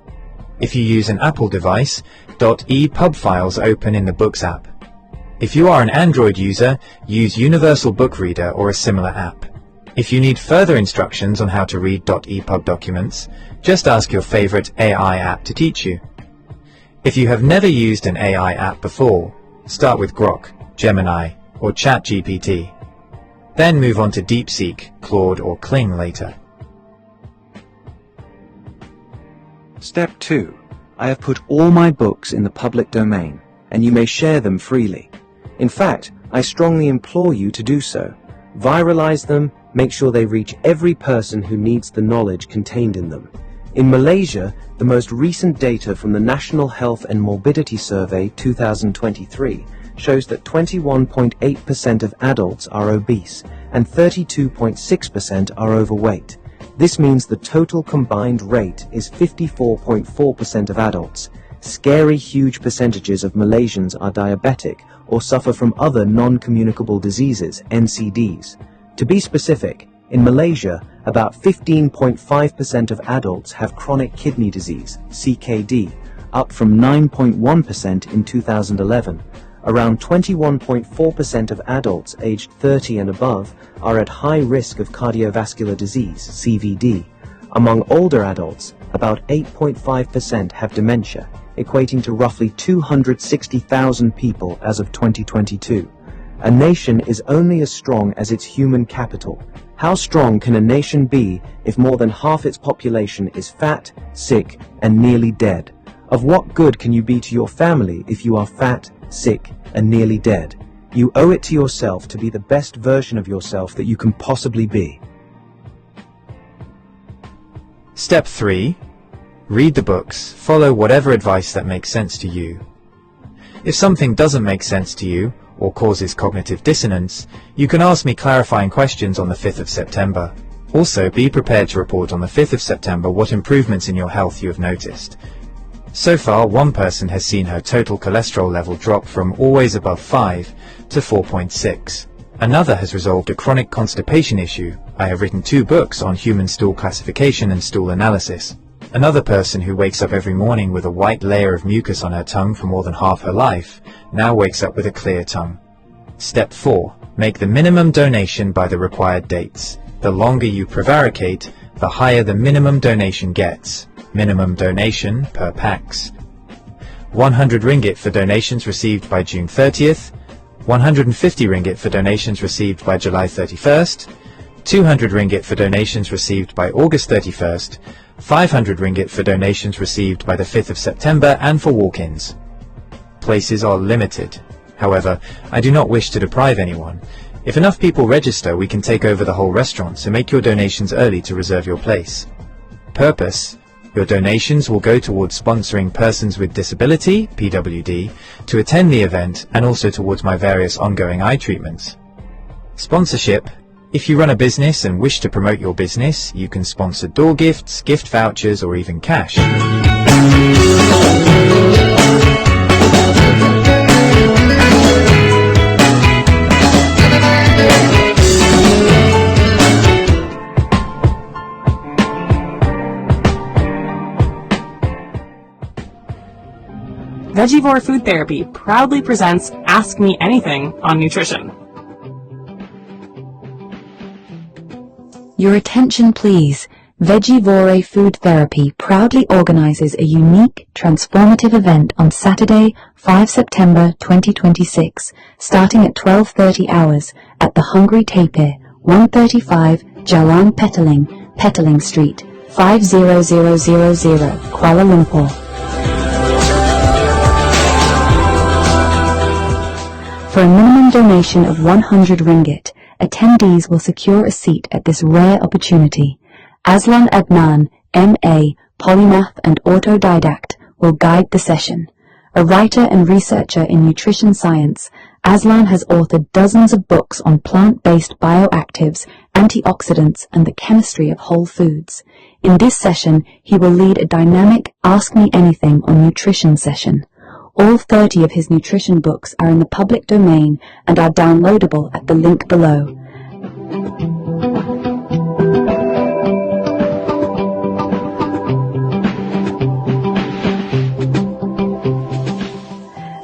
If you use an Apple device, .epub files open in the Books app. If you are an Android user, use Universal Book Reader or a similar app. If you need further instructions on how to read .epub documents, just ask your favorite AI app to teach you. If you have never used an AI app before, start with Grok, Gemini, or ChatGPT. Then move on to DeepSeek, Claude, or Kling later. Step 2. I have put all my books in the public domain, and you may share them freely. In fact, I strongly implore you to do so. Viralize them, make sure they reach every person who needs the knowledge contained in them. In Malaysia, the most recent data from the National Health and Morbidity Survey 2023 shows that 21.8% of adults are obese and 32.6% are overweight. This means the total combined rate is 54.4% of adults. Scary huge percentages of Malaysians are diabetic or suffer from other non-communicable diseases, NCDs. To be specific, in Malaysia, about 15.5% of adults have chronic kidney disease, CKD, up from 9.1% in 2011. Around 21.4% of adults aged 30 and above are at high risk of cardiovascular disease, CVD. Among older adults, about 8.5% have dementia, equating to roughly 260,000 people as of 2022. A nation is only as strong as its human capital. How strong can a nation be if more than half its population is fat, sick, and nearly dead? Of what good can you be to your family if you are fat, sick, and nearly dead? You owe it to yourself to be the best version of yourself that you can possibly be. Step 3. Read the books, follow whatever advice that makes sense to you. If something doesn't make sense to you, or causes cognitive dissonance, you can ask me clarifying questions on the 5th of September. Also, be prepared to report on the 5th of September what improvements in your health you have noticed. So far, one person has seen her total cholesterol level drop from always above 5 to 4.6. Another has resolved a chronic constipation issue. I have written 2 books on human stool classification and stool analysis. Another person who wakes up every morning with a white layer of mucus on her tongue for more than half her life now wakes up with a clear tongue. Step 4. Make the minimum donation by the required dates. The longer you prevaricate, the higher the minimum donation gets. Minimum donation per pax: 100 ringgit for donations received by June 30th, 150 ringgit for donations received by July 31st, 200 ringgit for donations received by August 31st, 500 ringgit for donations received by the 5th of September and for walk-ins. Places are limited. However, I do not wish to deprive anyone. If enough people register, we can take over the whole restaurant, so make your donations early to reserve your place. Purpose: your donations will go towards sponsoring persons with disability, PWD, to attend the event and also towards my various ongoing eye treatments. Sponsorship: if you run a business and wish to promote your business, you can sponsor door gifts, gift vouchers, or even cash. Vegivore Food Therapy proudly presents Ask Me Anything on nutrition. Your attention please. Vegivore Food Therapy proudly organizes a unique, transformative event on Saturday, 5 September 2026, starting at 12:30 hours at the Hungry Tapir, 135 Jalan Petaling Street, 50000, Kuala Lumpur. For a minimum donation of 100 ringgit, attendees will secure a seat at this rare opportunity. Aslan Adnan, MA, polymath and autodidact, will guide the session. A writer and researcher in nutrition science, Aslan has authored dozens of books on plant-based bioactives, antioxidants, and the chemistry of whole foods. In this session, he will lead a dynamic Ask Me Anything on nutrition session. All 30 of his nutrition books are in the public domain and are downloadable at the link below.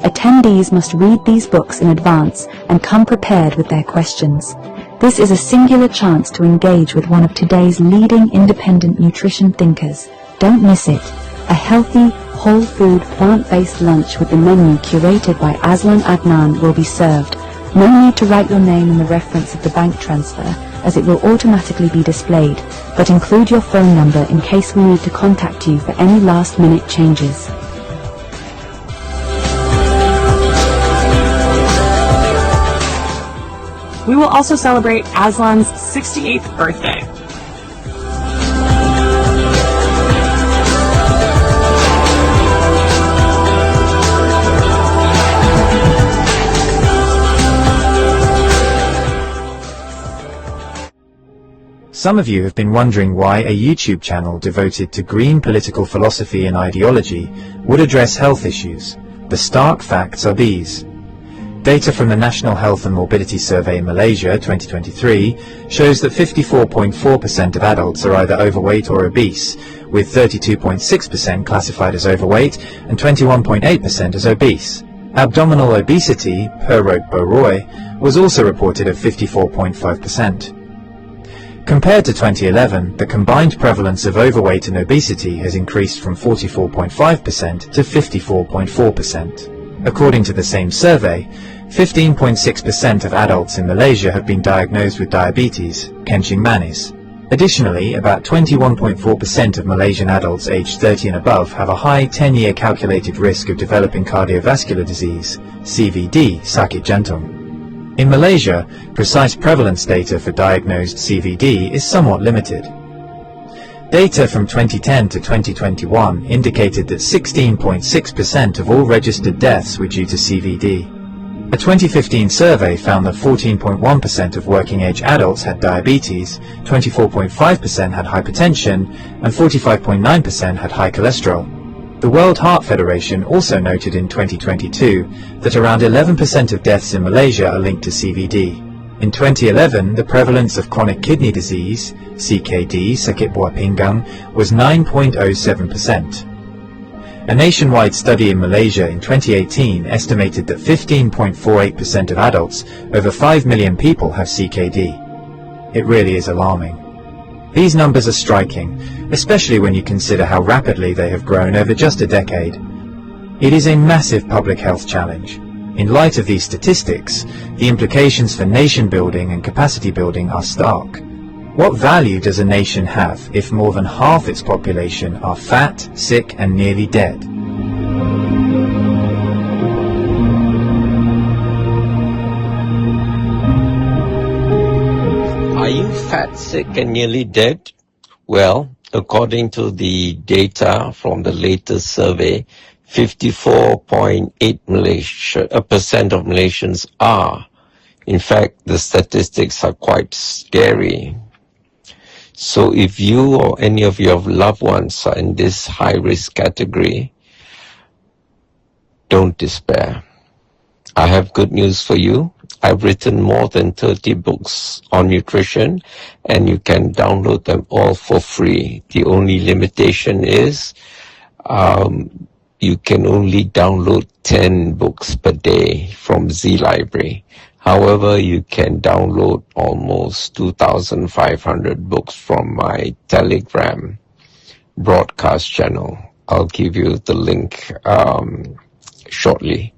Attendees must read these books in advance and come prepared with their questions. This is a singular chance to engage with one of today's leading independent nutrition thinkers. Don't miss it. A healthy, whole food, plant-based lunch with the menu curated by Aslan Adnan will be served. No need to write your name in the reference of the bank transfer, as it will automatically be displayed, but include your phone number in case we need to contact you for any last-minute changes. We will also celebrate Aslan's 68th birthday. Some of you have been wondering why a YouTube channel devoted to green political philosophy and ideology would address health issues. The stark facts are these. Data from the National Health and Morbidity Survey in Malaysia 2023 shows that 54.4% of adults are either overweight or obese, with 32.6% classified as overweight and 21.8% as obese. Abdominal obesity, per wrote Bo Roy, was also reported at 54.5%. Compared to 2011, the combined prevalence of overweight and obesity has increased from 44.5% to 54.4%. According to the same survey, 15.6% of adults in Malaysia have been diagnosed with diabetes, kencing manis. Additionally, about 21.4% of Malaysian adults aged 30 and above have a high 10-year calculated risk of developing cardiovascular disease, CVD, sakit jantung. In Malaysia, precise prevalence data for diagnosed CVD is somewhat limited. Data from 2010 to 2021 indicated that 16.6% of all registered deaths were due to CVD. A 2015 survey found that 14.1% of working-age adults had diabetes, 24.5% had hypertension, and 45.9% had high cholesterol. The World Heart Federation also noted in 2022 that around 11% of deaths in Malaysia are linked to CVD. In 2011, the prevalence of chronic kidney disease, CKD, sakit buah pinggang, was 9.07%. A nationwide study in Malaysia in 2018 estimated that 15.48% of adults, over 5 million people, have CKD. It really is alarming. These numbers are striking, especially when you consider how rapidly they have grown over just a decade. It is a massive public health challenge. In light of these statistics, the implications for nation building and capacity building are stark. What value does a nation have if more than half its population are fat, sick, and nearly dead? Are you fat, sick, and nearly dead? Well, according to the data from the latest survey, 54.8% of Malaysians are. In fact, the statistics are quite scary. So if you or any of your loved ones are in this high-risk category, don't despair. I have good news for you. I've written more than 30 books on nutrition, and you can download them all for free. The only limitation is you can only download 10 books per day from Z Library. However, you can download almost 2,500 books from my Telegram broadcast channel. I'll give you the link shortly.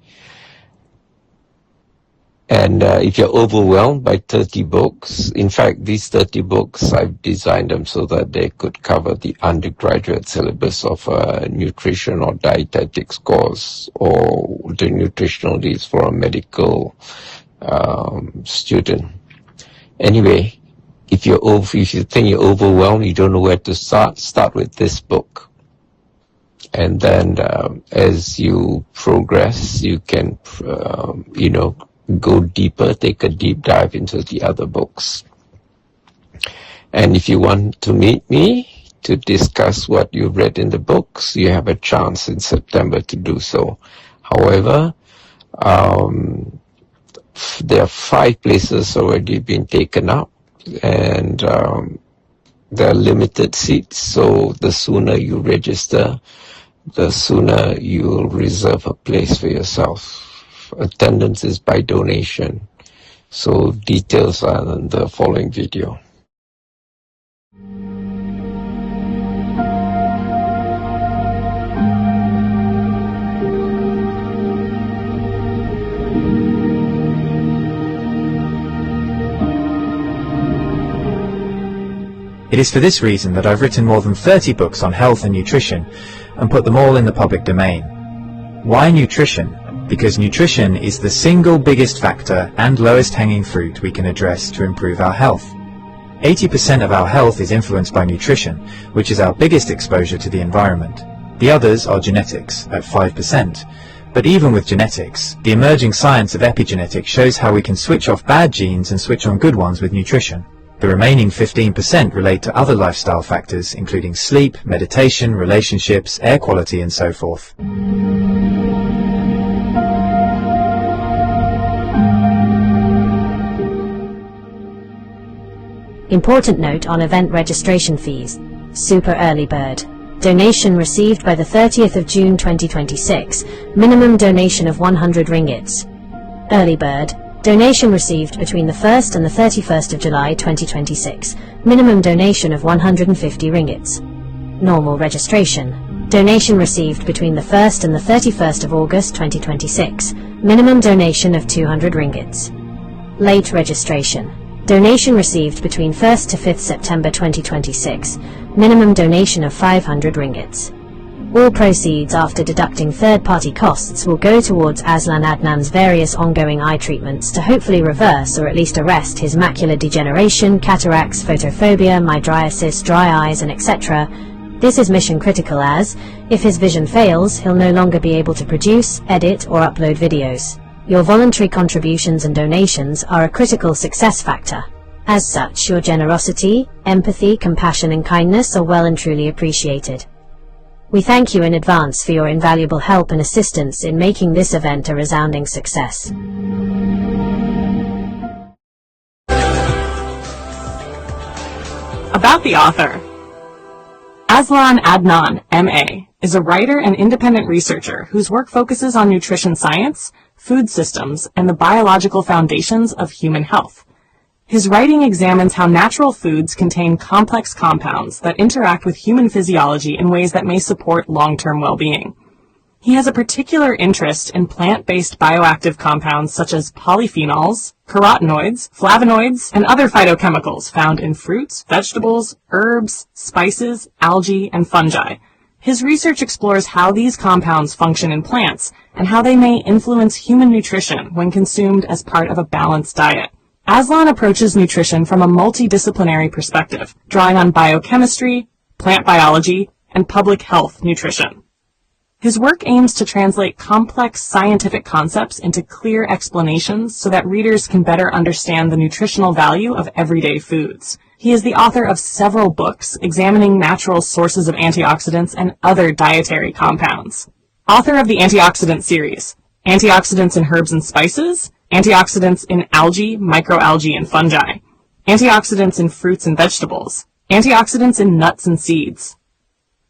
And if you're overwhelmed by 30 books, in fact, these 30 books, I've designed them so that they could cover the undergraduate syllabus of a nutrition or dietetics course, or the nutritional needs for a medical student. Anyway, if you think you're overwhelmed, you don't know where to start with this book. And then as you progress, you can, go deeper, take a deep dive into the other books. And if you want to meet me to discuss what you've read in the books, you have a chance in September to do so. However, there are 5 places already been taken up, and there are limited seats, so the sooner you register, the sooner you'll reserve a place for yourself. Attendance is by donation, so details are in the following video. It is for this reason that I've written more than 30 books on health and nutrition and put them all in the public domain. Why nutrition? Because nutrition is the single biggest factor and lowest hanging fruit we can address to improve our health. 80% of our health is influenced by nutrition, which is our biggest exposure to the environment. The others are genetics, at 5%. But even with genetics, the emerging science of epigenetics shows how we can switch off bad genes and switch on good ones with nutrition. The remaining 15% relate to other lifestyle factors, including sleep, meditation, relationships, air quality, and so forth. Important note on event registration fees. Super Early Bird. Donation received by the 30th of June 2026. Minimum donation of 100 ringgits. Early Bird. Donation received between the 1st and the 31st of July 2026. Minimum donation of 150 ringgits. Normal registration. Donation received between the 1st and the 31st of August 2026. Minimum donation of 200 ringgits. Late registration. Donation received between 1st to 5th September 2026. Minimum donation of 500 ringgits. All proceeds after deducting third-party costs will go towards Azlan Adnan's various ongoing eye treatments to hopefully reverse or at least arrest his macular degeneration, cataracts, photophobia, mydriasis, dry eyes, and etc. This is mission critical as, if his vision fails, he'll no longer be able to produce, edit, or upload videos. Your voluntary contributions and donations are a critical success factor. As such, your generosity, empathy, compassion and kindness are well and truly appreciated. We thank you in advance for your invaluable help and assistance in making this event a resounding success. About the author. Aslan Adnan, M.A., is a writer and independent researcher whose work focuses on nutrition science, food systems, and the biological foundations of human health. His writing examines how natural foods contain complex compounds that interact with human physiology in ways that may support long-term well-being. He has a particular interest in plant-based bioactive compounds such as polyphenols, carotenoids, flavonoids, and other phytochemicals found in fruits, vegetables, herbs, spices, algae, and fungi. His research explores how these compounds function in plants and how they may influence human nutrition when consumed as part of a balanced diet. Aslan approaches nutrition from a multidisciplinary perspective, drawing on biochemistry, plant biology, and public health nutrition. His work aims to translate complex scientific concepts into clear explanations so that readers can better understand the nutritional value of everyday foods. He is the author of several books examining natural sources of antioxidants and other dietary compounds. Author of the Antioxidant series, Antioxidants in Herbs and Spices, Antioxidants in Algae, Microalgae, and Fungi, Antioxidants in Fruits and Vegetables, Antioxidants in Nuts and Seeds,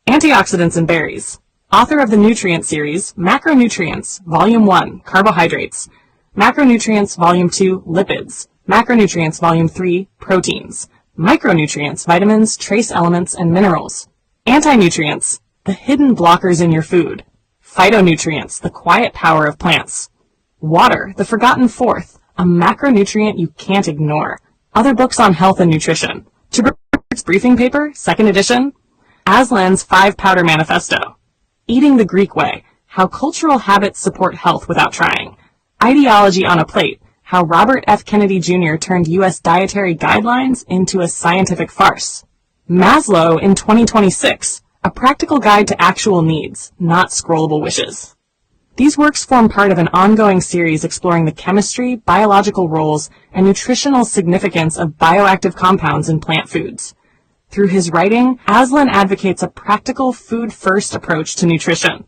Antioxidants in Berries. Author of the Nutrient series, Macronutrients, Volume 1, Carbohydrates, Macronutrients, Volume 2, Lipids, Macronutrients, Volume 3, Proteins, Micronutrients, Vitamins, Trace Elements, and Minerals, Anti-nutrients, the hidden blockers in your food, Phytonutrients, the quiet power of plants, Water, the forgotten fourth, a macronutrient you can't ignore, other books on health and nutrition, Tuber's Briefing Paper, 2nd edition, Aslan's 5-Powder Manifesto, Eating the Greek Way, How Cultural Habits Support Health Without Trying, Ideology on a Plate, How Robert F. Kennedy Jr. Turned U.S. Dietary Guidelines into a Scientific Farce, Maslow in 2026, A Practical Guide to Actual Needs, Not Scrollable Wishes. These works form part of an ongoing series exploring the chemistry, biological roles, and nutritional significance of bioactive compounds in plant foods. Through his writing, Aslan advocates a practical food-first approach to nutrition.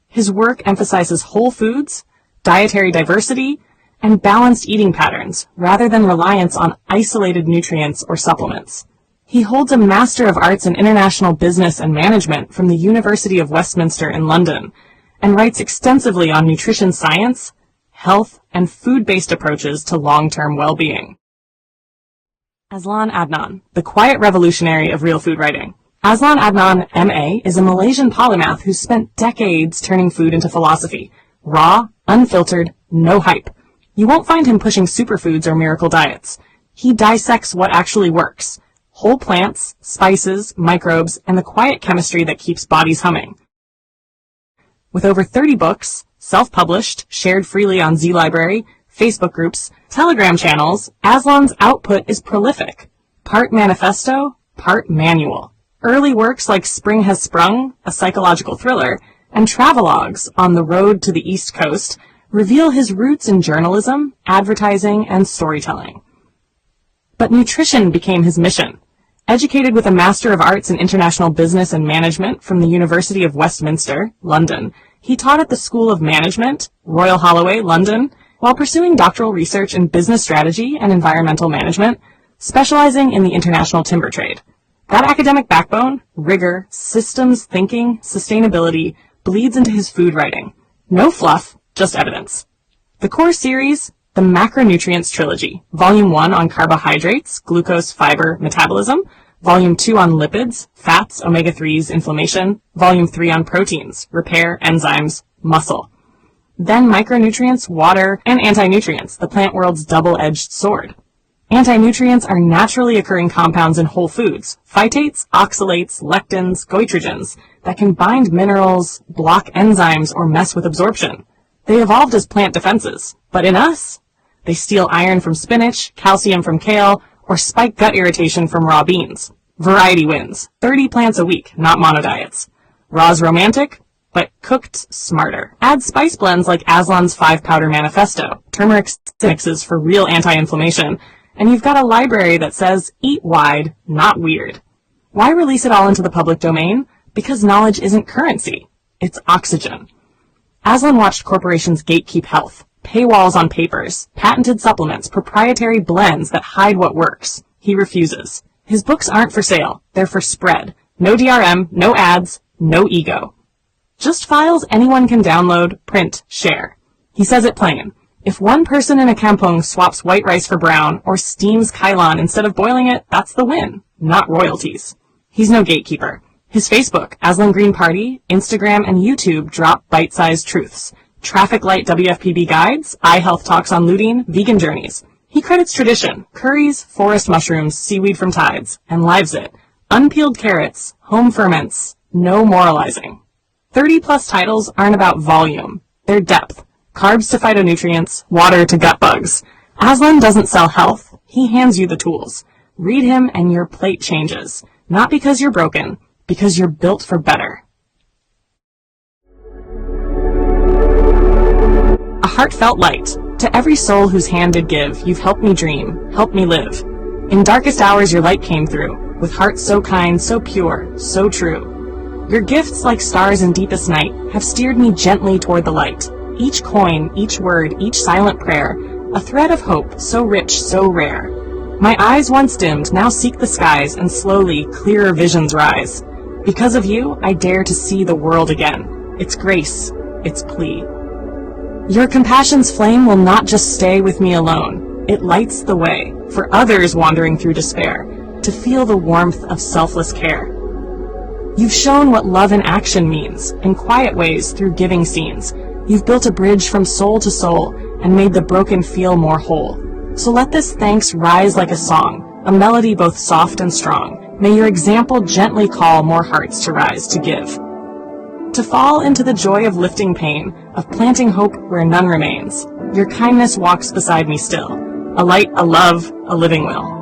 His work emphasizes whole foods, dietary diversity, and balanced eating patterns, rather than reliance on isolated nutrients or supplements. He holds a Master of Arts in International Business and Management from the University of Westminster in London, and writes extensively on nutrition science, health, and food-based approaches to long-term well-being. Aslan Adnan, the quiet revolutionary of real food writing. Aslan Adnan, M.A., is a Malaysian polymath who spent decades turning food into philosophy. Raw, unfiltered, no hype. You won't find him pushing superfoods or miracle diets. He dissects what actually works. Whole plants, spices, microbes, and the quiet chemistry that keeps bodies humming. With over 30 books, self-published, shared freely on Z-Library, Facebook groups, Telegram channels, Aslan's output is prolific. Part manifesto, part manual. Early works like Spring Has Sprung, a psychological thriller, and travelogues On the Road to the East Coast reveal his roots in journalism, advertising, and storytelling. But nutrition became his mission. Educated with a Master of Arts in International Business and Management from the University of Westminster, London, he taught at the School of Management, Royal Holloway, London, while pursuing doctoral research in business strategy and environmental management, specializing in the international timber trade. That academic backbone, rigor, systems thinking, sustainability, bleeds into his food writing. No fluff, just evidence. The core series, the Macronutrients Trilogy, Volume 1 on carbohydrates, glucose, fiber, metabolism, Volume 2 on lipids, fats, omega-3s, inflammation, Volume 3 on proteins, repair, enzymes, muscle. Then micronutrients, water, and anti-nutrients, the plant world's double-edged sword. Anti-nutrients are naturally occurring compounds in whole foods, phytates, oxalates, lectins, goitrogens, that can bind minerals, block enzymes, or mess with absorption. They evolved as plant defenses, but in us, they steal iron from spinach, calcium from kale, or spike gut irritation from raw beans. Variety wins. 30 plants a week, not monodiets. Raw's romantic, but cooked smarter. Add spice blends like Aslan's 5-powder manifesto, turmeric mixes for real anti-inflammation, and you've got a library that says, eat wide, not weird. Why release it all into the public domain? Because knowledge isn't currency. It's oxygen. Aslan watched corporations gatekeep health, paywalls on papers, patented supplements, proprietary blends that hide what works. He refuses. His books aren't for sale. They're for spread. No DRM, no ads, no ego. Just files anyone can download, print, share. He says it plain. If one person in a kampong swaps white rice for brown or steams kailan instead of boiling it, that's the win, not royalties. He's no gatekeeper. His Facebook, Aslan Green Party, Instagram, and YouTube drop bite-sized truths. Traffic light WFPB guides, eye health talks on looting, vegan journeys. He credits tradition, curries, forest mushrooms, seaweed from tides, and lives it. Unpeeled carrots, home ferments, no moralizing. 30-plus titles aren't about volume. They're depth. Carbs to phytonutrients, water to gut bugs. Aslan doesn't sell health. He hands you the tools. Read him and your plate changes. Not because you're broken, because you're built for better. A heartfelt light. To every soul whose hand did give, you've helped me dream, helped me live. In darkest hours your light came through, with hearts so kind, so pure, so true. Your gifts, like stars in deepest night, have steered me gently toward the light. Each coin, each word, each silent prayer, a thread of hope so rich, so rare. My eyes once dimmed now seek the skies, and slowly clearer visions rise. Because of you, I dare to see the world again. Its grace, its plea. Your compassion's flame will not just stay with me alone. It lights the way for others wandering through despair to feel the warmth of selfless care. You've shown what love in action means, in quiet ways through giving scenes. You've built a bridge from soul to soul and made the broken feel more whole. So let this thanks rise like a song, a melody both soft and strong. May your example gently call more hearts to rise to give. To fall into the joy of lifting pain, of planting hope where none remains. Your kindness walks beside me still, a light, a love, a living will.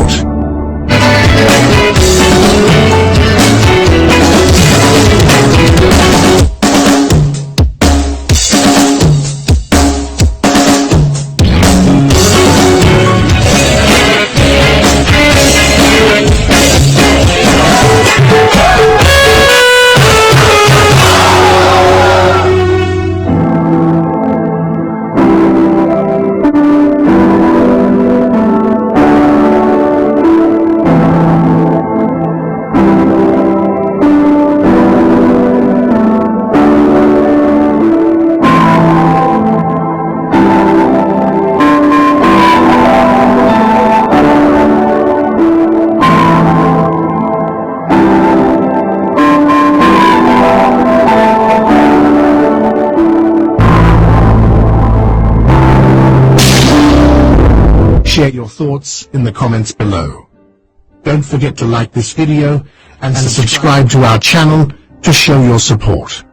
support. Share your thoughts in the comments below. Don't forget to like this video and subscribe to our channel to show your support.